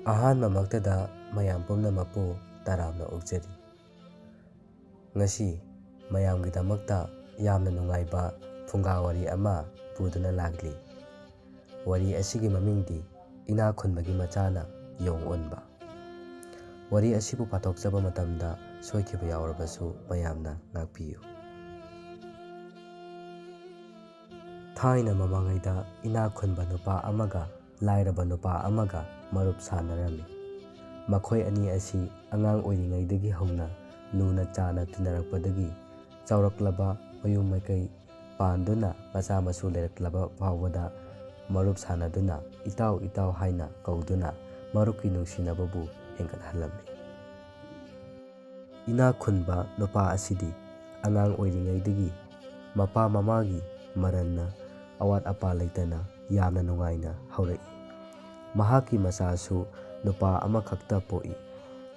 ꯑꯍꯥꯟꯕꯃꯛꯇꯗ ꯃꯌꯥꯝ ꯄꯨꯝꯅꯃꯛꯄꯨ ꯇꯔꯥꯝꯅ ꯑꯣꯛꯆꯔꯤ꯫ ꯉꯁꯤ ꯃꯌꯥꯝꯒꯤꯗꯃꯛꯇ ꯌꯥꯝꯅ ꯅꯨꯡꯉꯥꯏꯕ ꯐꯨꯡꯒꯥ ꯋꯥꯔꯤ ꯑꯃ ꯄꯨꯗꯨꯅ ꯂꯥꯛꯂꯤ꯫ ꯋꯥꯔꯤ ꯑꯁꯤꯒꯤ ꯃꯃꯤꯡꯗꯤ ꯏꯅꯥꯛ ꯈꯨꯟꯕꯒꯤ ꯃꯆꯥꯅ ꯌꯣꯡ ꯑꯣꯟꯕ꯫ ꯋꯥꯔꯤ ꯑꯁꯤꯕꯨ ꯄꯥꯊꯣꯛꯆꯕ ꯃꯇꯝꯗ ꯁꯣꯏꯈꯤꯕ ꯌꯥꯎꯔꯕꯁꯨ ꯃꯌꯥꯝꯅ ꯉꯥꯛꯄꯤꯌꯨ꯫ ꯊꯥꯏꯅ ꯃꯃꯥꯡꯉꯩꯗ ꯏꯅꯥꯛ ꯈꯨꯟꯕ ꯅꯨꯄꯥ ꯑꯃꯒ ꯂꯥꯏꯔꯕ ꯅꯨꯄꯥ ꯑꯃꯒ ꯃꯔꯨꯞ ꯁꯥꯅꯔꯝꯃꯤ꯫ ꯃꯈꯣꯏ ꯑꯅꯤ ꯑꯁꯤ ꯑꯉꯥꯡ ꯑꯣꯏꯔꯤꯉꯩꯗꯒꯤ ꯍꯧꯅ ꯂꯨꯅ ꯆꯥꯟꯅ ꯇꯤꯟꯅꯔꯛꯄꯗꯒꯤ ꯆꯥꯎꯔꯛꯂꯕ ꯃꯌꯨꯝ ꯃꯀꯩ ꯄꯥꯟꯗꯨꯅ ꯃꯆꯥ ꯃꯁꯨ ꯂꯩꯔꯛꯂꯕ ꯐꯥꯎꯕꯗ ꯃꯔꯨꯞ ꯁꯥꯅꯗꯨꯅ ꯏꯇꯥꯎ ꯏꯇꯥꯎ ꯍꯥꯏꯅ ꯀꯧꯗꯨꯅ ꯃꯔꯨꯞꯀꯤ ꯅꯨꯡꯁꯤꯅꯕꯕꯨ ꯍꯦꯟꯒꯠꯍꯜꯂꯝꯃꯤ꯫ ꯏꯅꯥꯛ ꯈꯨꯟꯕ ꯅꯨꯄꯥ ꯑꯁꯤꯗꯤ ꯑꯉꯥꯡ ꯑꯣꯏꯔꯤꯉꯩꯗꯒꯤ ꯃꯄꯥ ꯃꯃꯥꯒꯤ ꯃꯔꯟꯅ ꯑꯋꯥꯠ ꯑꯄꯥ ꯂꯩꯇꯅ ꯌꯥꯝꯅ ꯅꯨꯡꯉꯥꯏꯅ ꯍꯧꯔꯛꯏ꯫ ꯃꯍꯥꯛꯀꯤ ꯃꯆꯥꯁꯨ ꯅꯨꯄꯥ ꯑꯃꯈꯛꯇ ꯄꯣꯛꯏ꯫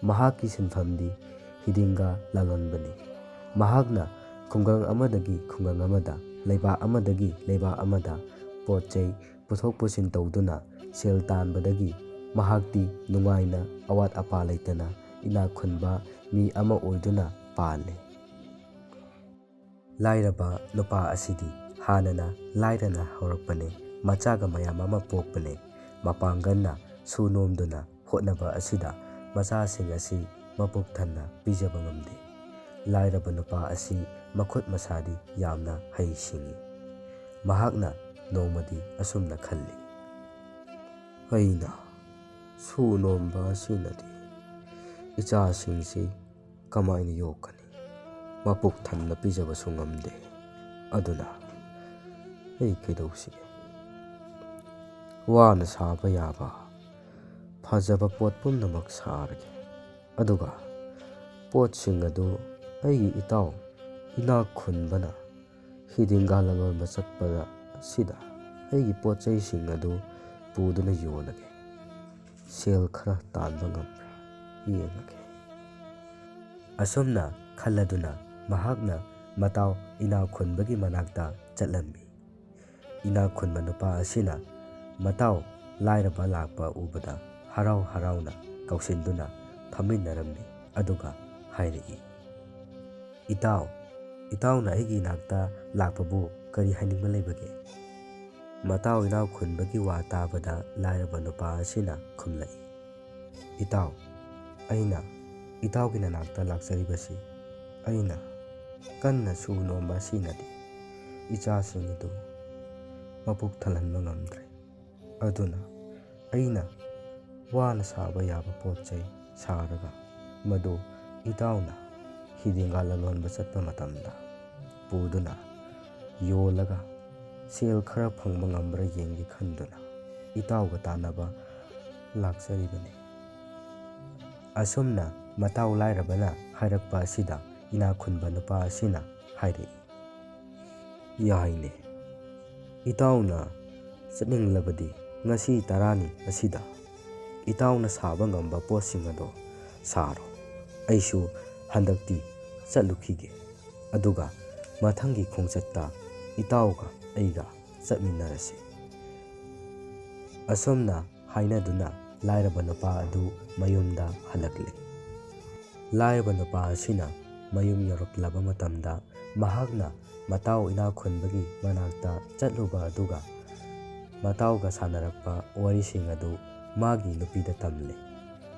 ꯃꯍꯥꯛꯀꯤ ꯁꯤꯟꯐꯝꯗꯤ ꯍꯤꯗꯤꯡꯒ ꯂꯂꯣꯟꯕꯅꯤ꯫ ꯃꯍꯥꯛꯅ ꯈꯨꯡꯒꯪ ꯑꯃꯗꯒꯤ ꯈꯨꯡꯒꯪ ꯑꯃꯗ, ꯂꯩꯕꯥꯛ ꯑꯃꯗꯒꯤ ꯂꯩꯕꯥꯛ ꯑꯃꯗ ꯄꯣꯠ ꯆꯩ ꯄꯨꯊꯣꯛ ꯄꯨꯁꯤꯟ ꯇꯧꯗꯨꯅ ꯁꯦꯜ ꯇꯥꯟꯕꯗꯒꯤ ꯃꯍꯥꯛꯇꯤ ꯅꯨꯡꯉꯥꯏꯅ ꯑꯋꯥꯠ ꯑꯄꯥ ꯂꯩꯇꯅ ꯏꯅꯥꯛ ꯈꯨꯟꯕ ꯃꯤ ꯑꯃ ꯑꯣꯏꯗꯨꯅ ꯄꯥꯜꯂꯤ꯫ ꯂꯥꯏꯔꯕ ꯅꯨꯄꯥ ꯑꯁꯤꯗꯤ ꯍꯥꯟꯅꯅ ꯂꯥꯏꯔꯅ ꯍꯧꯔꯛꯄꯅꯦ꯫ ꯃꯆꯥꯒ ꯃꯌꯥꯝ ꯑꯃ ꯄꯣꯛꯄꯅꯦ꯫ ꯃꯄꯥꯡꯒꯜꯅ ꯁꯨ ꯅꯣꯝꯗꯨꯅ ꯍꯣꯠꯅꯕ ꯑꯁꯤꯗ ꯃꯆꯥꯁꯤꯡ ꯑꯁꯤ ꯃꯄꯨꯛ ꯊꯟꯅ ꯄꯤꯖꯕ ꯉꯝꯗꯦ꯫ ꯂꯥꯏꯔꯕ ꯅꯨꯄꯥ ꯑꯁꯤ ꯃꯈꯨꯠ ꯃꯁꯥꯗꯤ ꯌꯥꯝꯅ ꯍꯩ ꯁꯤꯡꯉꯤ꯫ ꯃꯍꯥꯛꯅ ꯅꯣꯡꯃꯗꯤ ꯑꯁꯨꯝꯅ ꯈꯜꯂꯤ, ꯑꯩꯅ ꯁꯨ ꯅꯣꯝꯕ ꯑꯁꯤꯅꯗꯤ ꯏꯆꯥꯁꯤꯡꯁꯤ ꯀꯃꯥꯏꯅ ꯌꯣꯛꯀꯅꯤ? ꯃꯄꯨꯛ ꯊꯟꯅ ꯄꯤꯖꯕꯁꯨ ꯉꯝꯗꯦ꯫ ꯑꯗꯨꯅ ꯑꯩ ꯀꯩꯗꯧꯁꯤꯒꯦ? ꯋꯥꯅ ꯁꯥꯕ ꯌꯥꯕ ꯐꯖꯕ ꯄꯣꯠ ꯄꯨꯝꯅꯃꯛ ꯁꯥꯔꯒꯦ꯫ ꯑꯗꯨꯒ ꯄꯣꯠꯁꯤꯡ ꯑꯗꯨ ꯑꯩꯒꯤ ꯏꯇꯥꯎ ꯏꯅꯥꯛ ꯈꯨꯟꯕꯅ ꯍꯤꯗꯤꯡꯒꯥ ꯂꯂꯣꯟꯕ ꯆꯠꯄꯗ ꯑꯁꯤꯗ ꯑꯩꯒꯤ ꯄꯣꯠ ꯆꯩꯁꯤꯡ ꯑꯗꯨ ꯄꯨꯗꯨꯅ ꯌꯣꯜꯂꯒꯦ꯫ ꯁꯦꯜ ꯈꯔ ꯇꯥꯟꯕ ꯉꯝꯕ꯭ꯔꯥ ꯌꯦꯡꯂꯒꯦ꯫ ꯑꯁꯨꯝꯅ ꯈꯜꯂꯗꯨꯅ ꯃꯍꯥꯛꯅ ꯃꯇꯥꯎ ꯏꯅꯥꯛ ꯈꯨꯟꯕꯒꯤ ꯃꯅꯥꯛꯇ ꯆꯠꯂꯝꯃꯤ꯫ ꯏꯅꯥꯛ ꯈꯨꯟꯕ ꯅꯨꯄꯥ ꯑꯁꯤꯅ ꯃꯇꯥꯎ ꯂꯥꯏꯔꯕ ꯂꯥꯛꯄ ꯎꯕꯗ ꯍꯔꯥꯎ ꯍꯔꯥꯎꯅ ꯀꯧꯁꯤꯟꯗꯨꯅ ꯐꯝꯃꯤꯟꯅꯔꯝꯃꯤ꯫ ꯑꯗꯨꯒ ꯍꯥꯏꯔꯛꯏ, ꯏꯇꯥꯎ, ꯏꯇꯥꯎꯅ ꯑꯩꯒꯤ ꯏꯅꯥꯛꯇ ꯂꯥꯛꯄꯕꯨ ꯀꯔꯤ ꯍꯥꯏꯅꯤꯡꯕ ꯂꯩꯕꯒꯦ? ꯃꯇꯥꯎ ꯏꯅꯥꯛ ꯈꯨꯟꯕꯒꯤ ꯋꯥ ꯇꯥꯕꯗ ꯂꯥꯏꯔꯕ ꯅꯨꯄꯥ ꯑꯁꯤꯅ ꯈꯨꯝꯂꯛꯏ, ꯏꯇꯥꯎ, ꯑꯩꯅ ꯏꯇꯥꯎꯒꯤ ꯅꯅꯥꯛꯇ ꯂꯥꯛꯆꯔꯤꯕꯁꯤ ꯑꯩꯅ ꯀꯟꯅ ꯁꯨ ꯅꯣꯝꯕ ꯑꯁꯤꯅꯗꯤ ꯏꯆꯥꯁꯤꯡ ꯑꯗꯨ ꯃꯄꯨꯛ ꯊꯜꯍꯟꯕ ꯉꯝꯗ꯭ꯔꯦ꯫ ꯑꯗꯨꯅ ꯑꯩꯅ ꯋꯥꯅ ꯁꯥꯕ ꯌꯥꯕ ꯄꯣꯠ ꯆꯩ ꯁꯥꯔꯒ ꯃꯗꯨ ꯏꯇꯥꯎꯅ ꯍꯤꯗꯤꯡꯒꯥ ꯂꯂꯣꯟꯕ ꯆꯠꯄ ꯃꯇꯝꯗ ꯄꯨꯗꯨꯅ ꯌꯣꯜꯂꯒ ꯁꯦꯜ ꯈꯔ ꯐꯪꯕ ꯉꯝꯕ꯭ꯔꯥ ꯌꯦꯡꯒꯦ ꯈꯟꯗꯨꯅ ꯏꯇꯥꯎꯒ ꯇꯥꯟꯅꯕ ꯂꯥꯛꯆꯔꯤꯕꯅꯤ꯫ ꯑꯁꯨꯝꯅ ꯃꯇꯥꯎ ꯂꯥꯏꯔꯕꯅ ꯍꯥꯏꯔꯛꯄ ꯑꯁꯤꯗ ꯏꯅꯥꯛ ꯈꯨꯟꯕ ꯅꯨꯄꯥ ꯑꯁꯤꯅ ꯍꯥꯏꯔꯛꯏ, ꯌꯥꯏꯅꯦ, ꯏꯇꯥꯎꯅ ꯆꯠꯅꯤꯡꯂꯕꯗꯤ ꯉꯁꯤ ꯇꯔꯥꯅꯤ ꯑꯁꯤꯗ ꯏꯇꯥꯎꯅ ꯁꯥꯕ ꯉꯝꯕ ꯄꯣꯠꯁꯤꯡ ꯑꯗꯣ ꯁꯥꯔꯣ꯫ ꯑꯩꯁꯨ ꯍꯟꯗꯛꯇꯤ ꯆꯠꯂꯨꯈꯤꯒꯦ꯫ ꯑꯗꯨꯒ ꯃꯊꯪꯒꯤ ꯈꯣꯡꯆꯠꯇ ꯏꯇꯥꯎꯒ ꯑꯩꯒ ꯆꯠꯃꯤꯟꯅꯔꯁꯤ꯫ ꯑꯁꯨꯝꯅ ꯍꯥꯏꯅꯗꯨꯅ ꯂꯥꯏꯔꯕ ꯅꯨꯄꯥ ꯑꯗꯨ ꯃꯌꯨꯝꯗ ꯍꯜꯂꯛꯂꯦ꯫ ꯂꯥꯏꯔꯕ ꯅꯨꯄꯥ ꯑꯁꯤꯅ ꯃꯌꯨꯝ ꯌꯧꯔꯛꯂꯕ ꯃꯇꯝꯗ ꯃꯍꯥꯛꯅ ꯃꯇꯥꯎ ꯏꯅꯥꯛ ꯈꯨꯟꯕꯒꯤ ꯃꯅꯥꯛꯇ ꯆꯠꯂꯨꯕ ꯑꯗꯨꯒ ꯃꯇꯥꯎꯒ ꯁꯥꯟꯅꯔꯛꯄ ꯋꯥꯔꯤꯁꯤꯡ ꯑꯗꯨ ꯃꯥꯒꯤ ꯅꯨꯄꯤꯗ ꯇꯝꯂꯦ꯫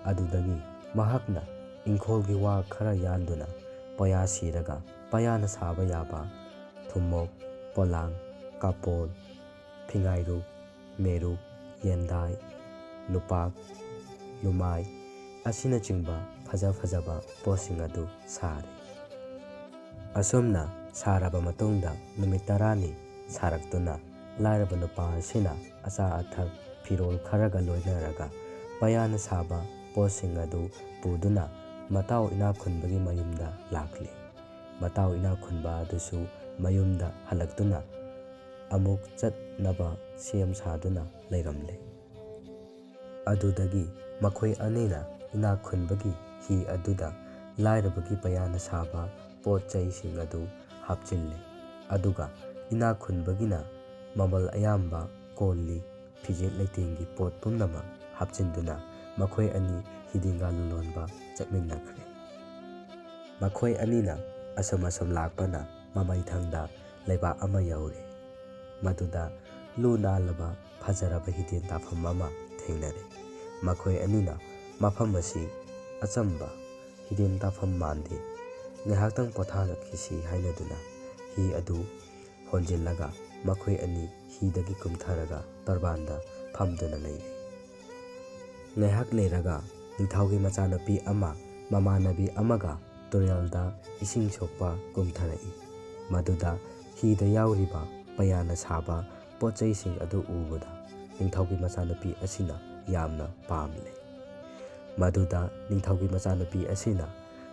ꯑꯗꯨꯗꯒꯤ ꯃꯍꯥꯛꯅ ꯏꯪꯈꯣꯜꯒꯤ ꯋꯥ ꯈꯔ ꯌꯥꯟꯗꯨꯅ ꯄaya ꯁꯤꯔꯒ ꯄayꯥꯅ ꯁꯥꯕ ꯌꯥꯕ ꯊꯨꯝꯃꯣꯛ, ꯄꯣꯂꯥꯡ, ꯀꯥꯄꯣꯜ, ꯐꯤꯉꯥꯏꯔꯨꯛ, ꯃꯦꯔꯨꯛ, ꯌꯦꯟꯗꯥꯏ, ꯂꯨꯄꯥꯛ, ꯂꯨꯃꯥꯏ ꯑꯁꯤꯅꯆꯤꯡꯕ ꯐꯖ ꯐꯖꯕ ꯄꯣꯠꯁꯤꯡ ꯑꯗꯨ ꯁꯥꯔꯦ꯫ ꯑꯁꯨꯝꯅ ꯁꯥꯔꯕ ꯃꯇꯨꯡꯗ ꯅꯨꯃꯤꯠ 10ꯅꯤ ꯁꯥꯔꯛꯇꯨꯅ ꯂꯥꯏꯔꯕ ꯅꯨꯄꯥ ꯑꯁꯤꯅ ꯑꯆꯥ ꯑꯊꯛ ꯐꯤꯔꯣꯜ ꯈꯔꯒ ꯂꯣꯏꯅꯔꯒ ꯄayꯥꯅ ꯁꯥꯕ ꯄꯣꯠꯁꯤꯡ ꯑꯗꯨ ꯄꯨꯗꯨꯅ ꯃꯇꯥꯎ ꯏꯅꯥꯛ ꯈꯨꯟꯕꯒꯤ ꯃꯌꯨꯝꯗ ꯂꯥꯛꯂꯤ꯫ ꯃꯇꯥꯎ ꯏꯅꯥꯛ ꯈꯨꯟꯕ ꯑꯗꯨꯁꯨ ꯃꯌꯨꯝꯗ ꯍꯜꯂꯛꯇꯨꯅ ꯑꯃꯨꯛ ꯆꯠꯅꯕ ꯁꯦꯝ ꯁꯥꯗꯨꯅ ꯂꯩꯔꯝꯂꯦ꯫ ꯑꯗꯨꯗꯒꯤ ꯃꯈꯣꯏ ꯑꯅꯤꯅ ꯏꯅꯥꯛ ꯈꯨꯟꯕꯒꯤ ꯍꯤ ꯑꯗꯨꯗ ꯂꯥꯏꯔꯕꯒꯤ ꯄayꯥꯅ ꯁꯥꯕ ꯄꯣꯠ ꯆꯩꯁꯤꯡ ꯑꯗꯨ ꯍꯥꯞꯆꯤꯜꯂꯤ꯫ ꯑꯗꯨꯒ ꯏꯅꯥꯛ ꯈꯨꯟꯕꯒꯤꯅ ꯃꯃꯜ ꯑꯌꯥꯝꯕ ꯀꯣꯜ ꯂꯤꯛ ꯐꯤꯖꯦꯠ ꯂꯩꯇꯦꯡꯒꯤ ꯄꯣꯠ ꯄꯨꯝꯅꯃꯛ ꯍꯥꯞꯆꯤꯟꯗꯨꯅ ꯃꯈꯣꯏ ꯑꯅꯤ ꯍꯤꯗꯤꯡꯒ ꯂꯂꯣꯟꯕ ꯆꯠꯃꯤꯟꯅꯈ꯭ꯔꯦ꯫ ꯃꯈꯣꯏ ꯑꯅꯤꯅ ꯑꯁꯨꯝ ꯂꯥꯛꯄꯅ ꯃꯃꯩꯊꯪꯗ ꯂꯩꯕꯥꯛ ꯑꯃ ꯌꯧꯔꯦ꯫ ꯃꯗꯨꯗ ꯂꯨ ꯅꯥꯜꯂꯕ ꯐꯖꯔꯕ ꯍꯤꯗꯦꯟ ꯇꯥꯐꯝ ꯑꯃ ꯊꯦꯡꯅꯔꯦ꯫ ꯃꯈꯣꯏ ꯑꯅꯤꯅ ꯃꯐꯝ ꯑꯁꯤ ꯑꯆꯝꯕ ꯍꯤꯗꯦꯟ ꯇꯥꯐꯝ ꯃꯥꯟꯗꯦ, ꯉꯥꯏꯍꯥꯛꯇꯪ ꯄꯣꯊꯥꯈꯤꯁꯤ ꯍꯥꯏꯅꯗꯨꯅ ꯍꯤ ꯑꯗꯨ ꯍꯣꯟꯖꯤꯜꯂꯒ ꯃꯈꯣꯏ ꯑꯅꯤ ꯍꯤꯗꯒꯤ ꯀꯨꯝꯊꯔꯒ ꯇꯣꯔꯕꯥꯟꯗ ꯐꯝꯗꯨꯅ ꯂꯩꯔꯦ꯫ ꯉꯥꯏꯍꯥꯛ ꯂꯩꯔꯒ ꯅꯤꯡꯊꯧꯒꯤ ꯃꯆꯥꯅꯨꯄꯤ ꯑꯃ ꯃꯃꯥꯟꯅꯕꯤ ꯑꯃꯒ ꯇꯨꯔꯦꯜꯗ ꯏꯁꯤꯡ ꯁꯣꯛꯄ ꯀꯨꯝꯊꯔꯛꯏ꯫ ꯃꯗꯨꯗ ꯍꯤꯗ ꯌꯥꯎꯔꯤꯕ ꯄꯩꯌꯥꯅ ꯁꯥꯕ ꯄꯣꯠꯆꯩꯁꯤꯡ ꯑꯗꯨ ꯎꯕꯗ ꯅꯤꯡꯊꯧꯒꯤ ꯃꯆꯥꯅꯨꯄꯤ ꯑꯁꯤꯅ ꯌꯥꯝꯅ ꯄꯥꯝꯂꯦ꯫ ꯃꯗꯨꯗ ꯅꯤꯡꯊꯧꯒꯤ ꯃꯆꯥꯅꯨꯄꯤ ꯑꯁꯤꯅ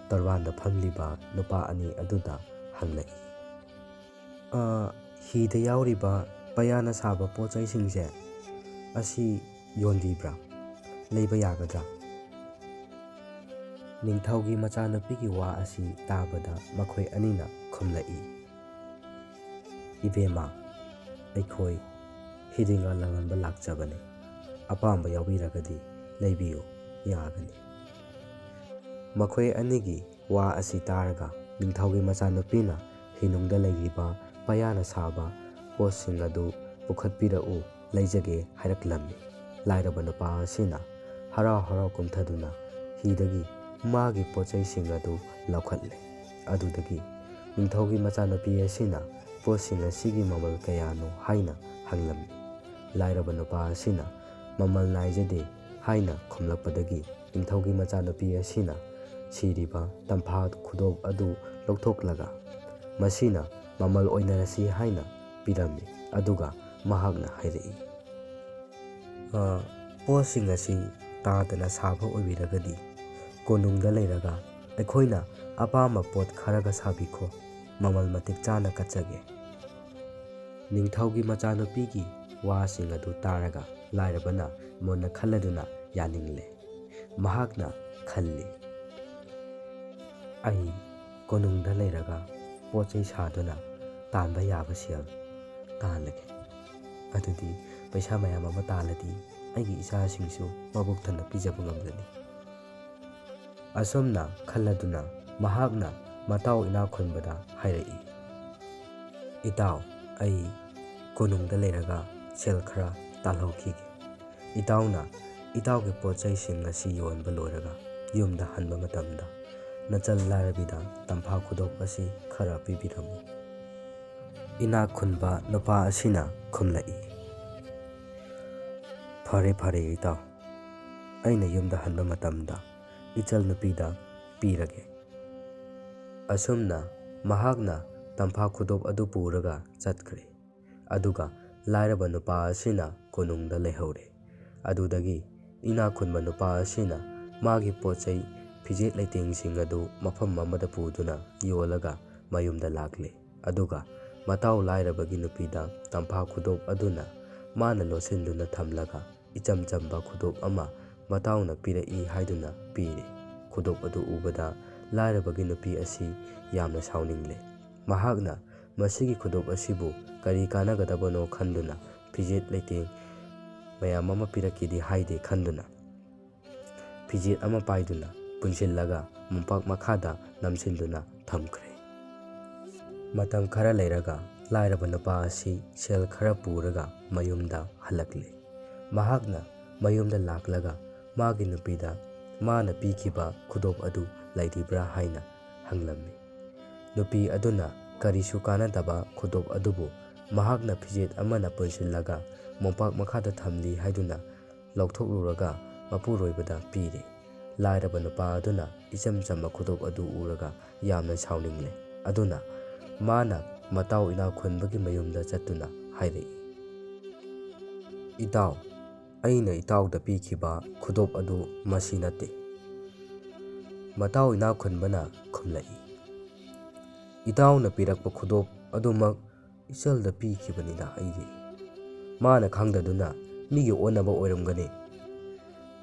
ꯇꯣꯔꯕꯥꯟꯗ ꯐꯝꯂꯤꯕ ꯅꯨꯄꯥ ꯑꯅꯤ ꯑꯗꯨꯗ ꯍꯪꯂꯛꯏ, ꯍꯤꯗ ꯌꯥꯎꯔꯤꯕ ꯄꯩꯌꯥꯅ ꯁꯥꯕ ꯄꯣꯠꯆꯩꯁꯤꯡꯁꯦ ꯑꯁꯤ ꯌꯣꯟꯕꯤꯕ꯭ꯔꯥ? ꯂꯩꯕ ꯌꯥꯒꯗ꯭ꯔꯥ? ꯅꯤꯡꯊꯧꯒꯤ ꯃꯆꯥꯅꯨꯄꯤꯒꯤ ꯋꯥ ꯑꯁꯤ ꯇꯥꯕꯗ ꯃꯈꯣꯏ ꯑꯅꯤꯅ ꯈꯨꯝꯂꯛꯏ, ꯏꯕꯦꯝꯃ, ꯑꯩꯈꯣꯏ ꯍꯤꯗꯤꯡꯒ ꯂꯂꯣꯟꯕ ꯂꯥꯛꯆꯕꯅꯤ, ꯑꯄꯥꯝꯕ ꯌꯥꯎꯕꯤꯔꯒꯗꯤ ꯂꯩꯕꯤꯌꯨ ꯌꯥꯒꯅꯤ꯫ ꯃꯈꯣꯏ ꯑꯅꯤꯒꯤ ꯋꯥ ꯑꯁꯤ ꯇꯥꯔꯒ ꯅꯤꯡꯊꯧꯒꯤ ꯃꯆꯥꯅꯨꯄꯤꯅ ꯍꯤꯅꯨꯡꯗ ꯂꯩꯔꯤꯕ ꯄꯩꯌꯥꯅ ꯁꯥꯕ ꯄꯣꯠꯁꯤꯡ ꯑꯗꯨ ꯄꯨꯈꯠꯄꯤꯔꯛꯎ, ꯂꯩꯖꯒꯦ ꯍꯥꯏꯔꯛꯂꯝꯃꯤ꯫ ꯂꯥꯏꯔꯕ ꯅꯨꯄꯥ ꯑꯁꯤꯅ ꯍꯔꯥꯎ ꯀꯨꯝꯊꯗꯨꯅ ꯍꯤꯗꯒꯤ ꯃꯥꯒꯤ ꯄꯣꯠꯆꯩꯁꯤꯡ ꯑꯗꯨ ꯂꯧꯈꯠꯂꯦ꯫ ꯑꯗꯨꯗꯒꯤ ꯅꯤꯡꯊꯧꯒꯤ ꯃꯆꯥꯅꯨꯄꯤ ꯑꯁꯤꯅ ꯄꯣꯠꯁꯤꯡ ꯑꯁꯤꯒꯤ ꯃꯃꯜ ꯀꯌꯥꯅꯣ ꯍꯥꯏꯅ ꯍꯪꯂꯝꯃꯤ꯫ ꯂꯥꯏꯔꯕ ꯅꯨꯄꯥ ꯑꯁꯤꯅ ꯃꯃꯜ ꯅꯥꯏꯖꯗꯦ ꯍꯥꯏꯅ ꯈꯨꯝꯂꯛꯄꯗꯒꯤ ꯅꯤꯡꯊꯧꯒꯤ ꯃꯆꯥꯅꯨꯄꯤ ꯑꯁꯤꯅ ꯁꯤꯔꯤꯕ ꯇꯝꯐꯥ ꯈꯨꯗꯣꯞ ꯑꯗꯨ ꯂꯧꯊꯣꯛꯂꯒ ꯃꯁꯤꯅ ꯃꯃꯜ ꯑꯣꯏꯅꯔꯁꯤ ꯍꯥꯏꯅ ꯄꯤꯔꯝꯃꯤ꯫ ꯑꯗꯨꯒ ꯃꯍꯥꯛꯅ ꯍꯥꯏꯔꯛꯏ, ꯄꯣꯠꯁꯤꯡ ꯑꯁꯤ ꯇꯥꯗꯅ ꯁꯥꯕ ꯑꯣꯏꯕꯤꯔꯒꯗꯤ ꯀꯣꯅꯨꯡꯗ ꯂꯩꯔꯒ ꯑꯩꯈꯣꯏꯅ ꯑꯄꯥꯝꯕ ꯄꯣꯠ ꯈꯔꯒ ꯁꯥꯕꯤꯈꯣ, ꯃꯃꯜ ꯃꯇꯤꯛ ꯆꯥꯅ ꯀꯠꯆꯒꯦ꯫ ꯅꯤꯡꯊꯧꯒꯤ ꯃꯆꯥꯅꯨꯄꯤꯒꯤ ꯋꯥꯁꯤꯡ ꯑꯗꯨ ꯇꯥꯔꯒ ꯂꯥꯏꯔꯕꯅ ꯃꯨꯟꯅ ꯈꯜꯂꯗꯨꯅ ꯌꯥꯅꯤꯡꯂꯦ꯫ ꯃꯍꯥꯛꯅ ꯈꯜꯂꯤ, ꯑꯩ ꯀꯣꯅꯨꯡꯗ ꯂꯩꯔꯒ ꯄꯣꯠꯆꯩ ꯁꯥꯗꯨꯅ ꯇꯥꯟꯕ ꯌꯥꯕ ꯁꯦꯜ ꯇꯥꯜꯂꯒꯦ꯫ ꯑꯗꯨꯗꯤ ꯄꯩꯁꯥ ꯃꯌꯥꯝ ꯑꯃ ꯇꯥꯜꯂꯗꯤ ꯑꯩꯒꯤ ꯏꯆꯥꯁꯤꯡꯁꯨ ꯃꯕꯨꯛ ꯊꯟꯅ ꯄꯤꯖꯕ ꯉꯝꯒꯅꯤ꯫ ꯑꯁꯨꯝꯅ ꯈꯜꯂꯗꯨꯅ ꯃꯍꯥꯛꯅ ꯃꯇꯥꯎ ꯏꯅꯥꯛꯈꯨꯟꯕꯗ ꯍꯥꯏꯔꯛꯏ, ꯏꯇꯥꯎ, ꯑꯩ ꯀꯣꯅꯨꯡꯗ ꯂꯩꯔꯒ ꯁꯦꯜ ꯈꯔ ꯇꯥꯜꯍꯧꯈꯤꯒꯦ꯫ ꯏꯇꯥꯎꯅ ꯏꯇꯥꯎꯒꯤ ꯄꯣꯠꯆꯩꯁꯤꯡ ꯑꯁꯤ ꯌꯣꯟꯕ ꯂꯣꯏꯔꯒ ꯌꯨꯝꯗ ꯍꯟꯕ ꯃꯇꯝꯗ ꯅꯆꯜ ꯂꯥꯏꯔꯕꯤꯗ ꯇꯝꯐꯥ ꯈꯨꯗꯣꯞ ꯑꯁꯤ ꯈꯔ ꯄꯤꯕꯤꯔꯝꯃꯨ꯫ ꯏꯅꯥꯛ ꯈꯨꯟꯕ ꯅꯨꯄꯥ ꯑꯁꯤꯅ ꯈꯨꯝꯂꯛꯏ, ꯐꯔꯦ ꯏꯇꯥꯎ, ꯑꯩꯅ ꯌꯨꯝꯗ ꯍꯟꯕ ꯃꯇꯝꯗ ꯏꯆꯜ ꯅꯨꯄꯤꯗ ꯄꯤꯔꯒꯦ꯫ ꯑꯁꯨꯝꯅ ꯃꯍꯥꯛꯅ ꯇꯝꯐꯥ ꯈꯨꯗꯣꯞ ꯑꯗꯨ ꯄꯨꯔꯒ ꯆꯠꯈ꯭ꯔꯦ꯫ ꯑꯗꯨꯒ ꯂꯥꯏꯔꯕ ꯅꯨꯄꯥ ꯑꯁꯤꯅ ꯀꯣꯅꯨꯡꯗ ꯂꯩꯍꯧꯔꯦ꯫ ꯑꯗꯨꯗꯒꯤ ꯏꯅꯥꯛ ꯈꯨꯟꯕ ꯅꯨꯄꯥ ꯑꯁꯤꯅ ꯃꯥꯒꯤ ꯄꯣꯠꯆꯩ ꯐꯤꯖꯦꯠ ꯂꯩꯇꯦꯡꯁꯤꯡ ꯑꯗꯨ ꯃꯐꯝ ꯑꯃꯗ ꯄꯨꯗꯨꯅ ꯌꯣꯜꯂꯒ ꯃꯌꯨꯝꯗ ꯂꯥꯛꯂꯦ꯫ ꯑꯗꯨꯒ ꯃꯇꯥꯎ ꯂꯥꯏꯔꯕꯒꯤ ꯅꯨꯄꯤꯗ ꯇꯝꯐꯥ ꯈꯨꯗꯣꯞ ꯑꯗꯨꯅ ꯃꯥꯅ ꯂꯣꯠꯁꯤꯟꯗꯨꯅ ꯊꯝꯂꯒ ꯏꯆꯝ ꯆꯝꯕ ꯈꯨꯗꯣꯞ ꯑꯃ ꯃꯇꯥꯎꯅ ꯄꯤꯔꯛꯏ ꯍꯥꯏꯗꯨꯅ ꯄꯤꯔꯦ꯫ ꯈꯨꯗꯣꯞ ꯑꯗꯨ ꯎꯕꯗ ꯂꯥꯏꯔꯕꯒꯤ ꯅꯨꯄꯤ ꯑꯁꯤ ꯌꯥꯝꯅ ꯁꯥꯎꯅꯤꯡꯂꯦ꯫ ꯃꯍꯥꯛꯅ ꯃꯁꯤꯒꯤ ꯈꯨꯗꯣꯞ ꯑꯁꯤꯕꯨ ꯀꯔꯤ ꯀꯥꯟꯅꯒꯗꯕꯅꯣ ꯈꯟꯗꯨꯅ ꯐꯤꯖꯦꯠ ꯂꯩꯇꯦꯡ ꯃꯌꯥꯝ ꯑꯃ ꯄꯤꯔꯛꯀꯦꯗꯤ ꯍꯥꯏꯗꯦ ꯈꯟꯗꯨꯅ ꯐꯤꯖꯦꯠ ꯑꯃ ꯄꯥꯏꯗꯨꯅ ꯄꯨꯟꯁꯤꯜꯂꯒ ꯃꯣꯝꯄꯥꯛ ꯃꯈꯥꯗ ꯅꯝꯁꯤꯟꯗꯨꯅ ꯊꯝꯈ꯭ꯔꯦ꯫ ꯃꯇꯝ ꯈꯔ ꯂꯩꯔꯒ ꯂꯥꯏꯔꯕ ꯅꯨꯄꯥ ꯑꯁꯤ ꯁꯦꯜ ꯈꯔ ꯄꯨꯔꯒ ꯃꯌꯨꯝꯗ ꯍꯜꯂꯛꯂꯦ꯫ ꯃꯍꯥꯛꯅ ꯃꯌꯨꯝꯗ ꯂꯥꯛꯂꯒ ꯃꯥꯒꯤ ꯅꯨꯄꯤꯗ ꯃꯥꯅ ꯄꯤꯈꯤꯕ ꯈꯨꯗꯣꯞ ꯑꯗꯨ ꯂꯩꯔꯤꯕ꯭ꯔꯥ ꯍꯥꯏꯅ ꯍꯪꯂꯝꯃꯤ꯫ ꯅꯨꯄꯤ ꯑꯗꯨꯅ ꯀꯔꯤꯁꯨ ꯀꯥꯟꯅꯗꯕ ꯈꯨꯗꯣꯞ ꯑꯗꯨꯕꯨ ꯃꯍꯥꯛꯅ ꯐꯤꯖꯦꯠ ꯑꯃꯅ ꯄꯨꯟꯁꯤꯜꯂꯒ ꯃꯣꯝꯄꯥꯛ ꯃꯈꯥꯗ ꯊꯝꯂꯤ ꯍꯥꯏꯗꯨꯅ ꯂꯧꯊꯣꯛꯂꯨꯔꯒ ꯃꯄꯨꯔꯣꯏꯕꯗ ꯄꯤꯔꯦ꯫ ꯂꯥꯏꯔꯕ ꯅꯨꯄꯥ ꯑꯗꯨꯅ ꯏꯆꯝ ꯆꯝꯕ ꯈꯨꯗꯣꯞ ꯑꯗꯨ ꯎꯔꯒ ꯌꯥꯝꯅ ꯁꯥꯎꯅꯤꯡꯂꯦ꯫ ꯑꯗꯨꯅ ꯃꯥꯅ ꯃꯇꯥꯎ ꯏꯅꯥꯛ ꯈꯨꯟꯕꯒꯤ ꯃꯌꯨꯝꯗ ꯆꯠꯇꯨꯅ ꯍꯥꯏꯔꯛꯏ, ꯏꯇꯥꯎ, ꯑꯩꯅ ꯏꯇꯥꯎꯗ ꯄꯤꯈꯤꯕ ꯈꯨꯗꯣꯞ ꯑꯗꯨ ꯃꯁꯤ ꯅꯠꯇꯦ꯫ ꯃꯇꯥꯎ ꯏꯅꯥꯛ ꯈꯨꯟꯕꯅ ꯈꯨꯝꯂꯛꯏ, ꯏꯇꯥꯎꯅ ꯄꯤꯔꯛꯄ ꯈꯨꯗꯣꯞ ꯑꯗꯨꯃꯛ ꯏꯆꯜꯗ ꯄꯤꯈꯤꯕꯅꯤꯗ ꯑꯩꯗꯤ꯫ ꯃꯥꯅ ꯈꯪꯗꯗꯨꯅ ꯃꯤꯒꯤ ꯑꯣꯟꯅꯕ ꯑꯣꯏꯔꯝꯒꯅꯤ꯫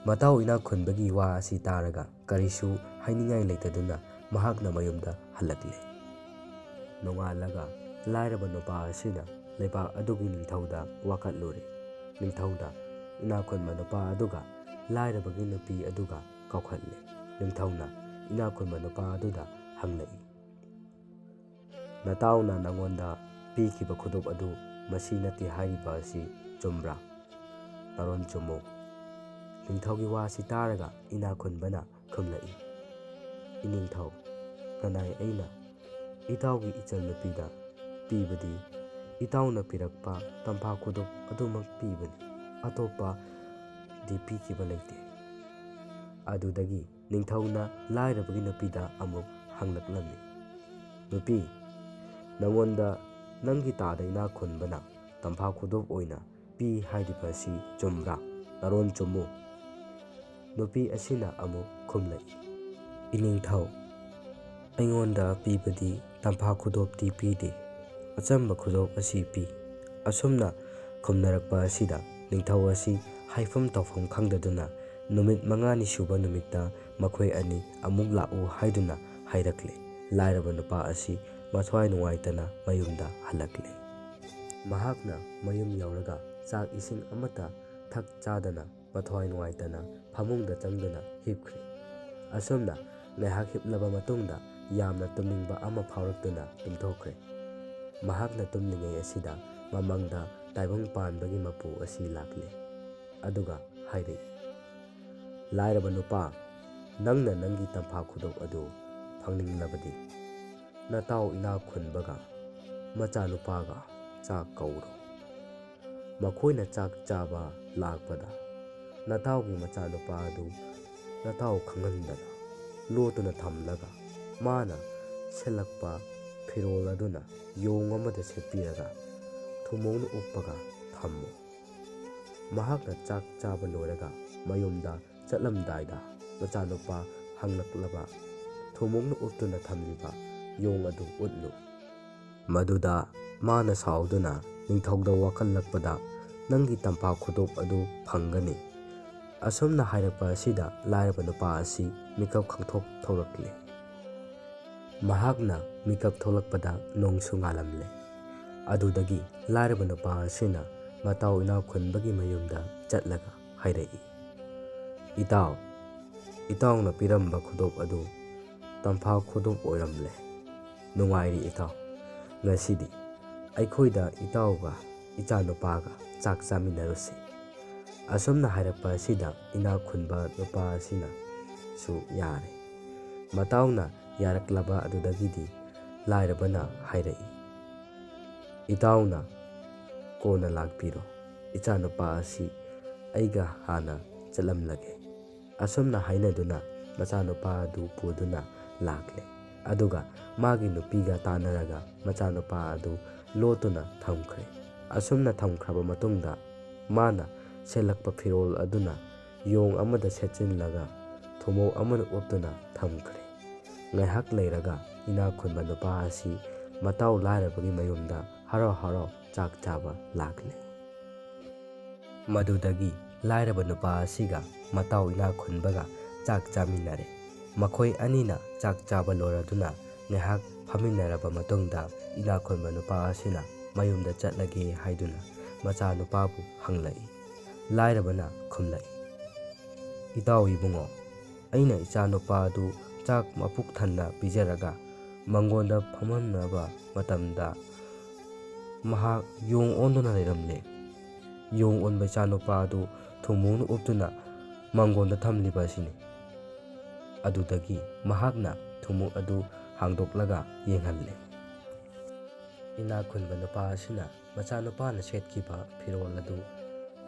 ꯃꯇꯥꯎ ꯏꯅꯥꯛ ꯈꯨꯟꯕꯒꯤ ꯋꯥ ꯑꯁꯤ ꯇꯥꯔꯒ ꯀꯔꯤꯁꯨ ꯍꯥꯏꯅꯤꯡꯉꯥꯏ ꯂꯩꯇꯗꯨꯅ ꯃꯍꯥꯛꯅ ꯃꯌꯨꯝꯗ ꯍꯜꯂꯛꯂꯦ꯫ ꯅꯣꯡꯉꯥꯜꯂꯒ ꯂꯥꯏꯔꯕ ꯅꯨꯄꯥ ꯑꯁꯤꯅ ꯂꯩꯕꯥꯛ ꯑꯗꯨꯒꯤ ꯅꯤꯡꯊꯧꯗ ꯋꯥꯀꯠꯂꯨꯔꯦ꯫ ꯅꯤꯡꯊꯧꯅ ꯏꯅꯥꯛ ꯈꯨꯟꯕ ꯅꯨꯄꯥ ꯑꯗꯨꯒ ꯂꯥꯏꯔꯕꯒꯤ ꯅꯨꯄꯤ ꯑꯗꯨꯒ ꯀꯧꯈꯠꯂꯦ꯫ ꯅꯤꯡꯊꯧꯅ ꯏꯅꯥꯛ ꯈꯨꯟꯕ ꯅꯨꯄꯥ ꯑꯗꯨꯗ ꯍꯪꯂꯛꯏ, "ꯅꯇꯥꯎꯅ ꯅꯉꯣꯟꯗ ꯄꯤꯈꯤꯕ ꯈꯨꯗꯣꯞ ꯑꯗꯨ ꯃꯁꯤ ꯅꯠꯇꯦ ꯍꯥꯏꯔꯤꯕ ꯑꯁꯤ ꯆꯨꯝꯕ꯭ꯔꯥ? ꯅꯔꯣꯟ ꯆꯨꯝꯃꯨ." ꯅꯤꯡꯊꯧꯒꯤ ꯋꯥꯁꯤ ꯇꯥꯔꯒ ꯏꯅꯥꯛ ꯈꯨꯟꯕꯅ ꯈꯨꯝꯂꯛꯏ, "ꯏꯅꯤꯡꯊꯧ, ꯅꯅꯥꯏ ꯑꯩꯅ ꯏꯇꯥꯎꯒꯤ ꯏꯆꯟꯅꯨꯄꯤꯗ ꯄꯤꯕꯗꯤ ꯏꯇꯥꯎꯅ ꯄꯤꯔꯛꯄ ꯇꯝꯐꯥ ꯈꯨꯗꯣꯞ ꯑꯗꯨꯃꯛ ꯄꯤꯕꯅꯤ, ꯑꯇꯣꯞꯄꯗꯤ ꯄꯤꯈꯤꯕ ꯂꯩꯇꯦ." ꯑꯗꯨꯗꯒꯤ ꯅꯤꯡꯊꯧꯅ ꯂꯥꯏꯔꯕꯒꯤ ꯅꯨꯄꯤꯗ ꯑꯃꯨꯛ ꯍꯪꯂꯛꯂꯝꯃꯤ, "ꯅꯨꯄꯤ, ꯅꯉꯣꯟꯗ ꯅꯪꯒꯤ ꯇꯥꯗ ꯏꯅꯥꯛ ꯈꯨꯟꯕꯅ ꯇꯝꯐꯥ ꯈꯨꯗꯣꯞ ꯑꯣꯏꯅ ꯄꯤ ꯍꯥꯏꯔꯤꯕ ꯑꯁꯤ ꯆꯨꯝꯕ꯭ꯔꯥ? ꯅꯔꯣꯟ ꯆꯨꯝꯃꯨ." ꯅꯨꯄꯤ ꯑꯁꯤꯅ ꯑꯃꯨꯛ ꯈꯨꯝꯂꯛꯏ, "ꯏꯅꯤꯡꯊꯧ, ꯑꯩꯉꯣꯟꯗ ꯄꯤꯕꯗꯤ ꯇꯝꯐꯥ ꯈꯨꯗꯣꯞꯇꯤ ꯄꯤꯗꯦ, ꯑꯆꯝꯕ ꯈꯨꯗꯣꯞ ꯑꯁꯤ ꯄꯤ." ꯑꯁꯨꯝꯅ ꯈꯨꯝꯅꯔꯛꯄ ꯑꯁꯤꯗ ꯅꯤꯡꯊꯧ ꯑꯁꯤ ꯍꯥꯏꯐꯝ ꯇꯧꯐꯝ ꯈꯪꯗꯗꯨꯅ ꯅꯨꯃꯤꯠ 5ꯅꯤ ꯁꯨꯕ ꯅꯨꯃꯤꯠꯇ ꯃꯈꯣꯏ ꯑꯅꯤ ꯑꯃꯨꯛ ꯂꯥꯛꯎ ꯍꯥꯏꯗꯨꯅ ꯍꯥꯏꯔꯛꯂꯦ꯫ ꯂꯥꯏꯔꯕ ꯅꯨꯄꯥ ꯑꯁꯤ ꯃꯊ꯭ꯋꯥꯏ ꯅꯨꯡꯉꯥꯏꯇꯅ ꯃꯌꯨꯝꯗ ꯍꯜꯂꯛꯂꯦ꯫ ꯃꯍꯥꯛꯅ ꯃꯌꯨꯝ ꯌꯧꯔꯒ ꯆꯥꯛ ꯏꯁꯤꯡ ꯑꯃꯠꯇ ꯊꯛ ꯆꯥꯗꯅ ꯃꯊ꯭ꯋꯥꯏ ꯅꯨꯡꯉꯥꯏꯇꯅ ꯐꯃꯨꯡꯗ ꯆꯪꯗꯨꯅ ꯍꯤꯞꯈ꯭ꯔꯦ꯫ ꯑꯁꯨꯝꯅ ꯉꯥꯏꯍꯥꯛ ꯍꯤꯞꯂꯕ ꯃꯇꯨꯡꯗ ꯌꯥꯝꯅ ꯇꯨꯝꯅꯤꯡꯕ ꯑꯃ ꯐꯥꯎꯔꯛꯇꯨꯅ ꯇꯨꯝꯊꯣꯛꯈ꯭ꯔꯦ꯫ ꯃꯍꯥꯛꯅ ꯇꯨꯝꯂꯤꯉꯩ ꯑꯁꯤꯗ ꯃꯃꯪꯗ ꯇꯥꯏꯕꯪ ꯄꯥꯟꯕꯒꯤ ꯃꯄꯨ ꯑꯁꯤ ꯂꯥꯛꯂꯦ꯫ ꯑꯗꯨꯒ ꯍꯥꯏꯔꯛꯏ, "ꯂꯥꯏꯔꯕ ꯅꯨꯄꯥ, ꯅꯪꯅ ꯅꯪꯒꯤ ꯇꯝꯐꯥ ꯈꯨꯗꯣꯞ ꯑꯗꯨ ꯐꯪꯅꯤꯡꯂꯕꯗꯤ ꯅꯇꯥꯎ ꯏꯅꯥꯛ ꯈꯨꯟꯕꯒ ꯃꯆꯥꯅꯨꯄꯥꯒ ꯆꯥꯛ ꯀꯧꯔꯣ꯫ ꯃꯈꯣꯏꯅ ꯆꯥꯛ ꯆꯥꯕ ꯂꯥꯛꯄꯗ ꯅꯇꯥꯎꯒꯤ ꯃꯆꯥꯅꯨꯄꯥ ꯑꯗꯨ ꯅꯇꯥꯎ ꯈꯪꯍꯟꯗꯅ ꯂꯣꯠꯇꯨꯅ ꯊꯝꯂꯒ ꯃꯥꯅ ꯁꯦꯠꯂꯛꯄ ꯐꯤꯔꯣꯜ ꯑꯗꯨꯅ ꯌꯣꯡ ꯑꯃꯗ ꯁꯦꯠꯄꯤꯔꯒ ꯊꯨꯃꯣꯛꯅ ꯎꯞꯄꯒ ꯊꯝꯃꯨ꯫ ꯃꯍꯥꯛꯅ ꯆꯥꯛ ꯆꯥꯕ ꯂꯣꯏꯔꯒ ꯃꯌꯨꯝꯗ ꯆꯠꯂꯝꯗꯥꯏꯗ ꯃꯆꯥꯅꯨꯄꯥ ꯍꯪꯂꯛꯂꯕ ꯊꯨꯃꯣꯛꯅ ꯎꯞꯇꯨꯅ ꯊꯝꯂꯤꯕ ꯌꯣꯡ ꯑꯗꯨ ꯎꯠꯂꯨ꯫ ꯃꯗꯨꯗ ꯃꯥꯅ ꯁꯥꯎꯗꯨꯅ ꯅꯤꯡꯊꯧꯗ ꯋꯥꯀꯠꯂꯛꯄꯗ ꯅꯪꯒꯤ ꯇꯝꯐꯥ ꯈꯨꯗꯣꯞ ꯑꯗꯨ ꯐꯪꯒꯅꯤ." ꯑꯁꯨꯝꯅ ꯍꯥꯏꯔꯛꯄ ꯑꯁꯤꯗ ꯂꯥꯏꯔꯕ ꯅꯨꯄꯥ ꯑꯁꯤ ꯃꯤꯀꯞ ꯈꯪꯊꯣꯛ ꯊꯣꯛꯂꯛꯂꯦ꯫ ꯃꯍꯥꯛꯅ ꯃꯤꯀꯞ ꯊꯣꯛꯂꯛꯄꯗ ꯅꯣꯡꯁꯨ ꯉꯥꯜꯂꯝꯂꯦ꯫ ꯑꯗꯨꯗꯒꯤ ꯂꯥꯏꯔꯕ ꯅꯨꯄꯥ ꯑꯁꯤꯅ ꯃꯇꯥꯎ ꯏꯅꯥꯛ ꯈꯨꯟꯕꯒꯤ ꯃꯌꯨꯝꯗ ꯆꯠꯂꯒ ꯍꯥꯏꯔꯛꯏ, "ꯏꯇꯥꯎ, ꯏꯇꯥꯎꯅ ꯄꯤꯔꯝꯕ ꯈꯨꯗꯣꯞ ꯑꯗꯨ ꯇꯝꯐꯥ ꯈꯨꯗꯣꯞ ꯑꯣꯏꯔꯝꯂꯦ꯫ ꯅꯨꯡꯉꯥꯏꯔꯤ ꯏꯇꯥꯎ, ꯉꯁꯤꯗꯤ ꯑꯩꯈꯣꯏꯗ ꯏꯇꯥꯎꯒ ꯏꯆꯥꯅꯨꯄꯥꯒ ꯆꯥꯛ ꯆꯥꯃꯤꯟꯅꯔꯨꯁꯤ." ꯑꯁꯨꯝꯅ ꯍꯥꯏꯔꯛꯄ ꯑꯁꯤꯗ ꯏꯅꯥꯛ ꯈꯨꯟꯕ ꯅꯨꯄꯥ ꯑꯁꯤꯅꯁꯨ ꯌꯥꯔꯦ꯫ ꯃꯇꯥꯎꯅ ꯌꯥꯔꯛꯂꯕ ꯑꯗꯨꯗꯒꯤꯗꯤ ꯂꯥꯏꯔꯕꯅ ꯍꯥꯏꯔꯛꯏ, "ꯏꯇꯥꯎꯅ ꯀꯣꯟꯅ ꯂꯥꯛꯄꯤꯔꯣ, ꯏꯆꯥꯅꯨꯄꯥ ꯑꯁꯤ ꯑꯩꯒ ꯍꯥꯟꯅ ꯆꯠꯂꯝꯂꯒꯦ." ꯑꯁꯨꯝꯅ ꯍꯥꯏꯅꯗꯨꯅ ꯃꯆꯥꯅꯨꯄꯥ ꯑꯗꯨ ꯄꯨꯗꯨꯅ ꯂꯥꯛꯂꯦ꯫ ꯑꯗꯨꯒ ꯃꯥꯒꯤ ꯅꯨꯄꯤꯒ ꯇꯥꯟꯅꯔꯒ ꯃꯆꯥꯅꯨꯄꯥ ꯑꯗꯨ ꯂꯣꯠꯇꯨꯅ ꯊꯝꯈ꯭ꯔꯦ꯫ ꯑꯁꯨꯝꯅ ꯊꯝꯈ꯭ꯔꯕ ꯃꯇꯨꯡꯗ ꯃꯥꯅ ꯁꯦꯠꯂꯛꯄ ꯐꯤꯔꯣꯜ ꯑꯗꯨꯅ ꯌꯣꯡ ꯑꯃꯗ ꯁꯦꯠꯆꯤꯜꯂꯒ ꯊꯨꯃꯣꯛ ꯑꯃꯅ ꯎꯞꯇꯨꯅ ꯊꯝꯈ꯭ꯔꯦ꯫ ꯉꯥꯏꯍꯥꯛ ꯂꯩꯔꯒ ꯏꯅꯥꯛ ꯈꯨꯟꯕ ꯅꯨꯄꯥ ꯑꯁꯤ ꯃꯇꯥꯎ ꯂꯥꯏꯔꯕꯒꯤ ꯃꯌꯨꯝꯗ ꯍꯔꯥꯎ ꯍꯔꯥꯎ ꯆꯥꯛ ꯆꯥꯕ ꯂꯥꯛꯂꯦ꯫ ꯃꯗꯨꯗꯒꯤ ꯂꯥꯏꯔꯕ ꯅꯨꯄꯥ ꯑꯁꯤꯒ ꯃꯇꯥꯎ ꯏꯅꯥꯛ ꯈꯨꯟꯕꯒ ꯆꯥꯛ ꯆꯥꯃꯤꯟꯅꯔꯦ꯫ ꯃꯈꯣꯏ ꯑꯅꯤꯅ ꯆꯥꯛ ꯆꯥꯕ ꯂꯣꯏꯔꯗꯨꯅ ꯉꯥꯏꯍꯥꯛ ꯐꯝꯃꯤꯟꯅꯔꯕ ꯃꯇꯨꯡꯗ ꯏꯅꯥꯛ ꯈꯨꯟꯕ ꯅꯨꯄꯥ ꯑꯁꯤꯅ ꯃꯌꯨꯝꯗ ꯆꯠꯂꯒꯦ ꯍꯥꯏꯗꯨꯅ ꯃꯆꯥꯅꯨꯄꯥꯕꯨ ꯍꯪꯂꯛꯏ꯫ ꯂꯥꯏꯔꯕꯅ ꯈꯨꯝꯂꯛꯏ, "ꯏꯇꯥꯎ ꯏꯕꯨꯡꯉꯣ, ꯑꯩꯅ ꯏꯆꯥꯅꯨꯄꯥ ꯑꯗꯨ ꯆꯥꯛ ꯃꯄꯨꯛ ꯊꯟꯅ ꯄꯤꯖꯔꯒ ꯃꯥꯡꯒꯣꯟꯗ ꯐꯝꯍꯟꯅꯕ ꯃꯇꯝꯗ ꯃꯍꯥꯛ ꯌꯣꯡ ꯑꯣꯟꯗꯨꯅ ꯂꯩꯔꯝꯂꯦ꯫ ꯌꯣꯡ ꯑꯣꯟꯕ ꯏꯆꯥꯅꯨꯄꯥ ꯑꯗꯨ ꯊꯨꯃꯣꯛꯅ ꯎꯞꯇꯨꯅ ꯃꯥꯡꯒꯣꯟꯗ ꯊꯝꯂꯤꯕ ꯑꯁꯤꯅꯤ." ꯑꯗꯨꯗꯒꯤ ꯃꯍꯥꯛꯅ ꯊꯨꯃꯣꯛ ꯑꯗꯨ ꯍꯥꯡꯗꯣꯛꯂꯒ ꯌꯦꯡꯍꯜꯂꯦ꯫ ꯏꯅꯥꯛ ꯈꯨꯟꯕ ꯅꯨꯄꯥ ꯑꯁꯤꯅ ꯃꯆꯥꯅꯨꯄꯥꯅ ꯁꯦꯠꯈꯤꯕ ꯐꯤꯔꯣꯜ ꯑꯗꯨ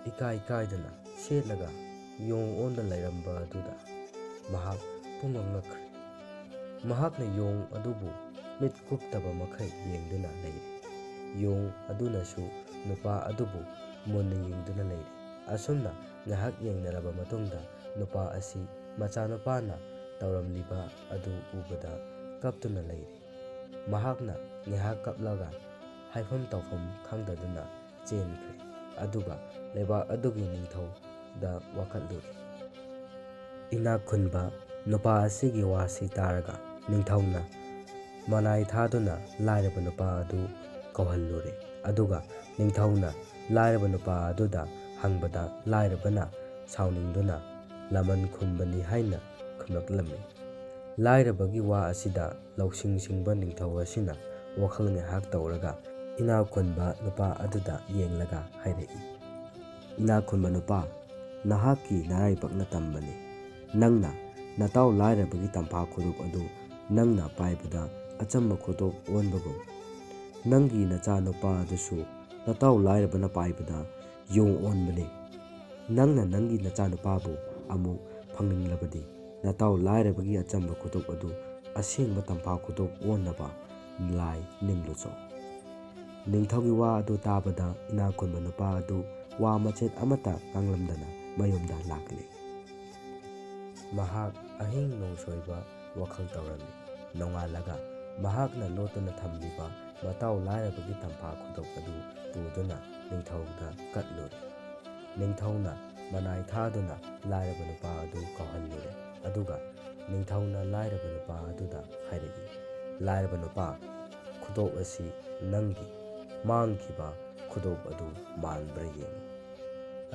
ꯏꯀꯥꯏ ꯀꯥꯏꯗꯅ ꯁꯦꯠꯂꯒ ꯌꯣꯡ ꯑꯣꯟꯗꯨꯅ ꯂꯩꯔꯝꯕ ꯑꯗꯨꯗ ꯃꯍꯥꯛ ꯄꯨꯡꯉꯛ ꯉꯛꯈ꯭ꯔꯦ꯫ ꯃꯍꯥꯛꯅ ꯌꯣꯡ ꯑꯗꯨꯕꯨ ꯃꯤꯠ ꯀꯨꯞꯇꯕ ꯃꯈꯩ ꯌꯦꯡꯗꯨꯅ ꯂꯩꯔꯦ꯫ ꯌꯣꯡ ꯑꯗꯨꯅꯁꯨ ꯅꯨꯄꯥ ꯑꯗꯨꯕꯨ ꯃꯨꯟꯅ ꯌꯦꯡꯗꯨꯅ ꯂꯩꯔꯦ꯫ ꯑꯁꯨꯝꯅ ꯉꯥꯏꯍꯥꯛ ꯌꯦꯡꯅꯔꯕ ꯃꯇꯨꯡꯗ ꯅꯨꯄꯥ ꯑꯁꯤ ꯃꯆꯥꯅꯨꯄꯥꯅ ꯇꯧꯔꯝꯂꯤꯕ ꯑꯗꯨ ꯎꯕꯗ ꯀꯞꯇꯨꯅ ꯂꯩꯔꯦ꯫ ꯃꯍꯥꯛꯅ ꯉꯥꯏꯍꯥꯛ ꯀꯞꯂꯒ ꯍꯥꯏꯐꯝ ꯇꯧꯐꯝ ꯈꯪꯗꯗꯨꯅ ꯆꯦꯟꯈ꯭ꯔꯦ꯫ ꯑꯗꯨꯒ ꯂꯩꯕꯥꯛ ꯑꯗꯨꯒꯤ ꯅꯤꯡꯊꯧꯗ ꯋꯥꯀꯠꯂꯨꯔꯦ꯫ ꯏꯅꯥꯛ ꯈꯨꯟꯕ ꯅꯨꯄꯥ ꯑꯁꯤꯒꯤ ꯋꯥꯁꯤ ꯇꯥꯔꯒ ꯅꯤꯡꯊꯧꯅ ꯃꯅꯥꯏ ꯊꯥꯗꯨꯅ ꯂꯥꯏꯔꯕ ꯅꯨꯄꯥ ꯑꯗꯨ ꯀꯧꯍꯜꯂꯨꯔꯦ꯫ ꯑꯗꯨꯒ ꯅꯤꯡꯊꯧꯅ ꯂꯥꯏꯔꯕ ꯅꯨꯄꯥ ꯑꯗꯨꯗ ꯍꯪꯕꯗ ꯂꯥꯏꯔꯕꯅ ꯁꯥꯎꯅꯤꯡꯗꯨꯅ ꯂꯃꯟ ꯈꯨꯝꯕꯅꯤ ꯍꯥꯏꯅ ꯈꯨꯝꯂꯛꯂꯝꯃꯤ꯫ ꯂꯥꯏꯔꯕꯒꯤ ꯋꯥ ꯑꯁꯤꯗ ꯂꯧꯁꯤꯡ ꯁꯤꯡꯕ ꯅꯤꯡꯊꯧ ꯑꯁꯤꯅ ꯋꯥꯈꯜ ꯉꯥꯏꯍꯥꯛ ꯇꯧꯔꯒ ꯏꯅꯥꯛ ꯈꯨꯟꯕ ꯅꯨꯄꯥ ꯑꯗꯨꯗ ꯌꯦꯡꯂꯒ ꯍꯥꯏꯔꯛꯏ, "ꯏꯅꯥꯛ ꯈꯨꯟꯕ ꯅꯨꯄꯥ, ꯅꯍꯥꯛꯀꯤ ꯅꯔꯥꯏꯕꯛꯅ ꯇꯝꯕꯅꯤ꯫ ꯅꯪꯅ ꯅꯇꯥꯎ ꯂꯥꯏꯔꯕꯒꯤ ꯇꯝꯐꯥ ꯈꯨꯗꯣꯞ ꯑꯗꯨ ꯅꯪꯅ ꯄꯥꯏꯕꯗ ꯑꯆꯝꯕ ꯈꯨꯗꯣꯞ ꯑꯣꯟꯕꯒꯨꯝ, ꯅꯪꯒꯤ ꯅꯆꯥ ꯅꯨꯄꯥ ꯑꯗꯨꯁꯨ ꯅꯇꯥꯎ ꯂꯥꯏꯔꯕꯅ ꯄꯥꯏꯕꯗ ꯌꯣꯡ ꯑꯣꯟꯕꯅꯤ꯫ ꯅꯪꯅ ꯅꯪꯒꯤ ꯅꯆꯥꯅꯨꯄꯥꯕꯨ ꯑꯃꯨꯛ ꯐꯪꯅꯤꯡꯂꯕꯗꯤ ꯅꯇꯥꯎ ꯂꯥꯏꯔꯕꯒꯤ ꯑꯆꯝꯕ ꯈꯨꯗꯣꯞ ꯑꯗꯨ ꯑꯁꯦꯡꯕ ꯇꯝꯐꯥ ꯈꯨꯗꯣꯞ ꯑꯣꯟꯅꯕ ꯂꯥꯏ ꯅꯤꯡꯂꯨꯆꯣ." ꯅꯤꯡꯊꯧꯒꯤ ꯋꯥ ꯑꯗꯨ ꯇꯥꯕꯗ ꯏꯅꯥꯛ ꯈꯨꯟꯕ ꯅꯨꯄꯥ ꯑꯗꯨ ꯋꯥ ꯃꯆꯦꯠ ꯑꯃꯠꯇ ꯉꯥꯡꯂꯝꯗꯅ ꯃꯌꯨꯝꯗ ꯂꯥꯛꯂꯤ꯫ ꯃꯍꯥꯛ ꯑꯍꯤꯡ ꯅꯣꯡꯁꯣꯏꯕ ꯋꯥꯈꯜ ꯇꯧꯔꯝꯃꯤ꯫ ꯅꯣꯡꯉꯥꯜꯂꯒ ꯃꯍꯥꯛꯅ ꯂꯣꯠꯇꯨꯅ ꯊꯝꯂꯤꯕ ꯃꯇꯥꯎ ꯂꯥꯏꯔꯕꯒꯤ ꯇꯝꯐꯥ ꯈꯨꯗꯣꯞ ꯑꯗꯨ ꯄꯨꯗꯨꯅ ꯅꯤꯡꯊꯧꯗ ꯀꯠꯂꯨꯔꯦ꯫ ꯅꯤꯡꯊꯧꯅ ꯃꯅꯥꯏ ꯊꯥꯗꯨꯅ ಲಾꯏರಬ ನುಪಾ ಅದು ꯀꯧꯍꯜꯂꯨꯔꯦ ꯑꯗꯨꯒ ꯅꯤꯡꯊꯧꯅ ಲಾꯏರꯕ ನುಪꯥ ꯑꯗꯨꯗ ꯍꯥꯏꯔꯛꯏ, "ಲಾꯏರꯕ ನುಪꯥ, ꯈꯨꯗꯣꯞ ꯑꯁꯤ ꯅꯪꯒꯤ ꯃꯥꯡꯈꯤꯕ ꯈꯨꯗꯣꯞ ꯑꯗꯨ ꯃꯥꯟꯕ꯭ꯔꯥ ꯌꯦꯡꯉꯨ."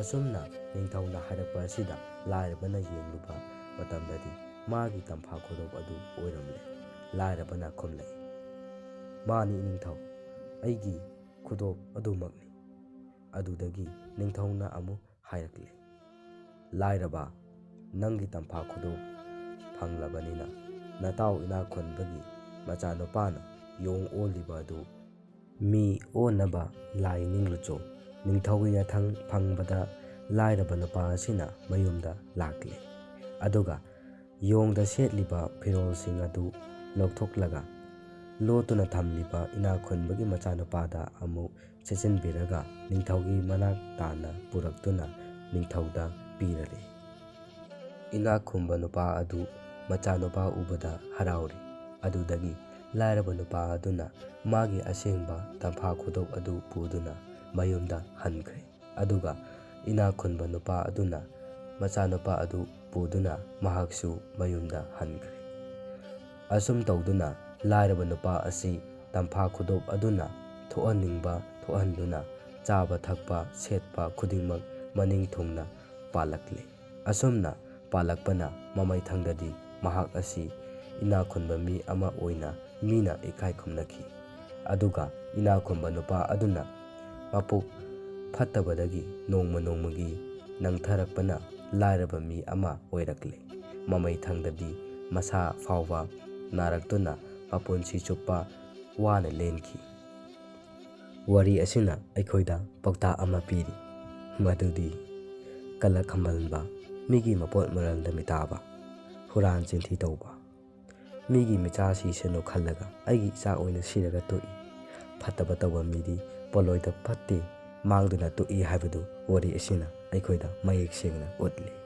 ꯑꯁꯨꯝꯅ ꯅꯤꯡꯊꯧꯅ ꯍꯥꯏꯔꯛꯄ ꯑꯁꯤꯗ ꯂꯥꯏꯔꯕꯅ ꯌꯦꯡꯂꯨꯕ ꯃꯇꯝꯗꯗꯤ ꯃꯥꯒꯤ ꯇꯝꯐꯥ ꯈꯨꯗꯣꯞ ꯑꯗꯨ ꯑꯣꯏꯔꯝꯂꯦ꯫ ꯂꯥꯏꯔꯕꯅ ꯈꯨꯝꯂꯛꯏ, "ꯃꯥꯅꯤ ꯅꯤꯡꯊꯧ, ꯑꯩꯒꯤ ꯈꯨꯗꯣꯞ ꯑꯗꯨꯃꯛꯅꯤ." ꯑꯗꯨꯗꯒꯤ ꯅꯤꯡꯊꯧꯅ ꯑꯃꯨꯛ ꯍꯥꯏꯔꯛꯂꯦ, "ꯂꯥꯏꯔꯕ, ꯅꯪꯒꯤ ꯇꯝꯐꯥ ꯈꯨꯗꯣꯞ ꯐꯪꯂꯕꯅꯤꯅ ꯅꯇꯥꯎ ꯏꯅꯥꯛ ꯈꯨꯟꯕꯒꯤ ꯃꯆꯥꯅꯨꯄꯥꯅ ꯌꯣꯡ ꯑꯣꯜꯂꯤꯕ ꯑꯗꯨ ꯃꯤ ꯑꯣꯟꯅꯕ ꯂꯥꯏ ꯅꯤꯡꯂꯨꯆꯣ." ꯅꯤꯡꯊꯧꯒꯤ ꯌꯥꯊꯪ ꯐꯪꯕꯗ ꯂꯥꯏꯔꯕ ꯅꯨꯄꯥ ꯑꯁꯤꯅ ꯃꯌꯨꯝꯗ ꯂꯥꯛꯂꯦ ꯑꯗꯨꯒ ꯌꯣꯡꯗ ꯁꯦꯠꯂꯤꯕ ꯐꯤꯔꯣꯜꯁꯤꯡ ꯑꯗꯨ ꯂꯧꯊꯣꯛꯂꯒ ꯂꯣꯠꯇꯨꯅ ꯊꯝꯂꯤꯕ ꯏꯅꯥꯛ ꯈꯨꯟꯕꯒꯤ ꯃꯆꯥꯅꯨꯄꯥꯗ ꯑꯃꯨꯛ ꯁꯦꯠꯆꯤꯟꯕꯤꯔꯒ ꯅꯤꯡꯊꯧꯒꯤ ꯃꯅꯥꯛ ꯇꯥꯅ ꯄꯨꯔꯛꯇꯨꯅ ꯅꯤꯡꯊꯧꯗ ꯄꯤꯔꯔꯦ꯫ ꯏꯅꯥꯛ ꯈꯨꯟꯕ ꯅꯨꯄꯥ ꯑꯗꯨ ꯃꯆꯥꯅꯨꯄꯥ ꯎꯕꯗ ꯍꯔꯥꯎꯔꯦ꯫ ꯑꯗꯨꯗꯒꯤ ꯂꯥꯏꯔꯕ ꯅꯨꯄꯥ ꯑꯗꯨꯅ ꯃꯥꯒꯤ ꯑꯁꯦꯡꯕ ꯇꯝꯐꯥ ꯈꯨꯗꯣꯞ ꯑꯗꯨ ꯄꯨꯗꯨꯅ ꯃꯌꯨꯝꯗ ꯍꯟꯈ꯭ꯔꯦ ꯑꯗꯨꯒ ꯏꯅꯥꯛ ꯈꯨꯟꯕ ꯅꯨꯄꯥ ꯑꯗꯨꯅ ꯃꯆꯥꯅꯨꯄꯥ ꯑꯗꯨ ꯄꯨꯗꯨꯅ ꯃꯍꯥꯛꯁꯨ ꯃꯌꯨꯝꯗ ꯍꯟꯈ꯭ꯔꯦ꯫ ꯑꯁꯨꯝ ꯇꯧꯗꯨꯅ ꯂꯥꯏꯔꯕ ꯅꯨꯄꯥ ꯑꯁꯤ ꯇꯝꯐꯥ ꯈꯨꯗꯣꯞ ꯑꯗꯨꯅ ꯊꯣꯛꯍꯟꯅꯤꯡꯕ ꯊꯣꯛꯍꯟꯗꯨꯅ ꯆꯥꯕ ꯊꯛꯄ ꯁꯦꯠꯄ ꯈꯨꯗꯤꯡꯃꯛ ꯃꯅꯤꯡ ꯊꯨꯡꯅ ꯄꯥꯜꯂꯛꯂꯦ꯫ ꯑꯁꯨꯝꯅ ꯄꯥꯜꯂꯛꯄꯅ ꯃꯃꯩꯊꯪꯗꯗꯤ ꯃꯍꯥꯛ ꯑꯁꯤ ꯏꯅꯥꯛ ꯈꯨꯟꯕ ꯃꯤ ꯑꯃ ꯑꯣꯏꯅ ꯃꯤꯅ ꯏꯀꯥꯏ ꯈꯨꯝꯅꯈꯤ꯫ ꯑꯗꯨꯒ ꯏꯅꯥꯛ ꯈꯨꯟꯕ ꯅꯨꯄꯥ ꯑꯗꯨꯅ ꯃꯄꯨꯛ ꯐꯠꯇꯕꯗꯒꯤ ꯅꯣꯡꯃ ꯅꯣꯡꯃꯒꯤ ꯅꯪꯊꯔꯛꯄꯅ ꯂꯥꯏꯔꯕ ꯃꯤ ꯑꯃ ꯑꯣꯏꯔꯛꯂꯦ꯫ ꯃꯃꯩꯊꯪꯗꯗꯤ ꯃꯁꯥ ꯐꯥꯎꯕ ꯅꯥꯔꯛꯇꯨꯅ ꯃꯄꯨꯟꯁꯤ ꯆꯨꯞꯄ ꯋꯥꯅ ꯂꯦꯟꯈꯤ꯫ ꯋꯥꯔꯤ ꯑꯁꯤꯅ ꯑꯩꯈꯣꯏꯗ ꯄꯥꯎꯇꯥꯛ ꯑꯃ ꯄꯤꯔꯤ, ꯃꯗꯨꯗꯤ ꯀꯜꯂꯛ ꯈꯝꯕꯟꯕ, ꯃꯤꯒꯤ ꯃꯄꯣꯠ ꯃꯔꯜꯗ ꯃꯤꯇꯥꯕ, ꯍꯨꯔꯥꯟ ꯆꯤꯟꯊꯤ ꯇꯧꯕ, ꯃꯤꯒꯤ ꯃꯤꯆꯥ ꯁꯤꯁꯅꯨ ꯈꯜꯂꯒ ꯑꯩꯒꯤ ꯏꯆꯥ ꯑꯣꯏꯅ ꯁꯤꯔꯒ ꯇꯣꯛꯏ, ꯐꯠꯇꯕ ꯇꯧꯕ ꯃꯤꯗꯤ ꯄꯣꯠꯂꯣꯏꯗ ꯐꯠꯇꯦ ꯃꯥꯡꯗꯨꯅ ꯇꯣꯛꯏ ꯍꯥꯏꯕꯗꯨ ꯋꯥꯔꯤ ꯑꯁꯤꯅ ꯑꯩꯈꯣꯏꯗ ꯃꯌꯦꯛ ꯁꯦꯡꯅ ꯎꯠꯂꯤ꯫